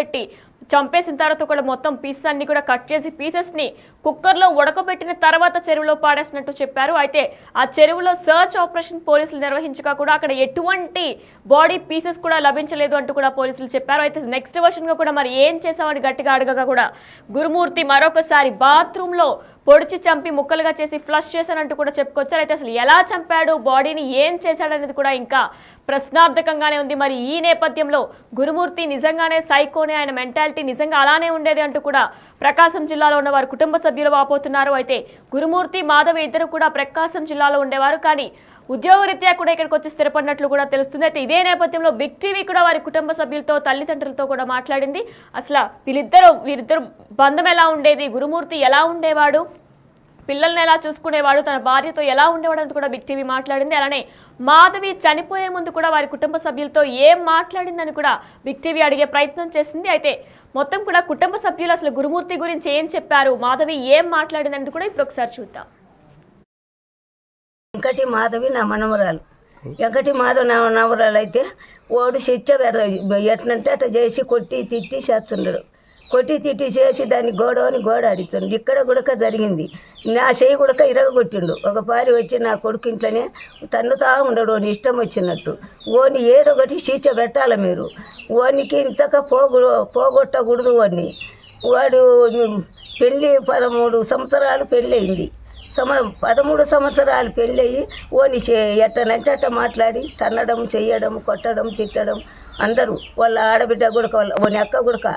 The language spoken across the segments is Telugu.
పెట్టి చంపేసిన తర్వాత కూడా మొత్తం పీసెస్ అన్ని కూడా కట్ చేసి పీసెస్ ని కుక్కర్ లో ఉడకబెట్టిన తర్వాత చెరువులో పాడేసినట్టు చెప్పారు. అయితే ఆ చెరువులో సర్చ్ ఆపరేషన్ పోలీసులు నిర్వహించగా కూడా అక్కడ ఎటువంటి బాడీ పీసెస్ కూడా లభించలేదు అంటూ కూడా పోలీసులు చెప్పారు. అయితే నెక్స్ట్ వర్షన్ గా కూడా మరి ఏం చేసామని గట్టిగా అడగగా కూడా గురుమూర్తి మరొకసారి బాత్రూమ్ లో పొడిచి చంపి ముక్కలుగా చేసి ఫ్లష్ చేశానంటూ కూడా చెప్పుకొచ్చారు. అయితే అసలు ఎలా చంపాడు, బాడీని ఏం చేశాడనేది కూడా ఇంకా ప్రశ్నార్థకంగానే ఉంది. మరి ఈ నేపథ్యంలో గురుమూర్తి నిజంగానే సైకోనే, ఆయన మెంటాలిటీ నిజంగా అలానే ఉండేది అంటూ కూడా ప్రకాశం జిల్లాలో ఉన్న వారు కుటుంబ సభ్యులు వాపోతున్నారు. అయితే గురుమూర్తి, మాధవి ఇద్దరు కూడా ప్రకాశం జిల్లాలో ఉండేవారు, కానీ ఉద్యోగరీత్యా కూడా ఇక్కడికి వచ్చి స్థిరపడినట్లు కూడా తెలుస్తుంది. అయితే ఇదే నేపథ్యంలో బిగ్ టీవీ కూడా వారి కుటుంబ సభ్యులతో, తల్లిదండ్రులతో కూడా మాట్లాడింది. అసలు వీరిద్దరు బంధం ఎలా ఉండేది, గురుమూర్తి ఎలా ఉండేవాడు, పిల్లల్ని ఎలా చూసుకునేవాడు, తన భార్యతో ఎలా ఉండేవాడు అని కూడా బిగ్ టీవీ మాట్లాడింది. అలానే మాధవి చనిపోయే ముందు కూడా వారి కుటుంబ సభ్యులతో ఏం మాట్లాడిందని కూడా బిగ్ టీవీ అడిగే ప్రయత్నం చేసింది. అయితే మొత్తం కూడా కుటుంబ సభ్యులు అసలు గురుమూర్తి గురించి ఏం చెప్పారు, మాధవి ఏం మాట్లాడిందని కూడా ఇప్పుడు ఒకసారి చూద్దాం. వెంకటి మాధవి నా మనవరాలు. వెంకటి మాధవి నా మనవరాలు అయితే ఓడి శిక్ష ఎట్నంటే అట్లా చేసి కొట్టి తిట్టి చేస్తున్నాడు. కొట్టి తిట్టి చేసి దాన్ని గోడ ఆడిస్తుండు. ఇక్కడ గుడక జరిగింది. నా చెయ్యి గుడక ఇరగొట్టిండు. ఒక పారి వచ్చి నా కొడుకు ఇంట్లోనే తన్నుతా ఉండడు, ఓని ఇష్టం వచ్చినట్టు. ఓని ఏదో ఒకటి శిక్ష పెట్టాలి మీరు. ఓనికి ఇంతక పోగొట్టకూడదు. వాడు పెళ్ళి 13 సంవత్సరాలు పెళ్ళయింది. 13 సంవత్సరాలు పెళ్ళయి ఓని ఎట్టనంటే అట్ట మాట్లాడి తన్నడం, చెయ్యడం, కొట్టడం, తిట్టడం అందరూ, వాళ్ళ ఆడబిడ్డ గుడక, ఓని అక్క గుడక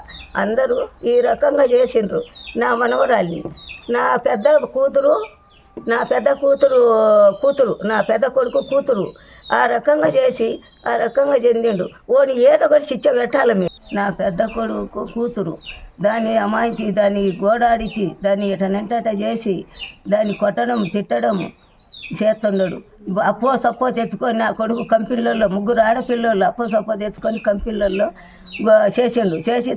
అందరూ ఈ రకంగా చేసిండ్రు నా మనవరాల్ని. నా పెద్ద కొడుకు కూతురు ఆ రకంగా చేసి ఆ రకంగా చెందిండు. ఓని ఏదో ఒకటి శిక్ష పెట్టాలి మీరు. నా పెద్ద కొడుకు కూతురు దాన్ని అమాయించి, దాన్ని గోడాడిచి, దాన్ని ఎటనంటట చేసి దాన్ని కొట్టడం, తిట్టడం చేస్తున్నాడు. అప్పో తెచ్చుకొని నా కొడుకు కంపెనీలలో 3 ఆడపిల్లలు అప్పో తెచ్చుకొని కంపెనీలలో చేసిండు. చేసి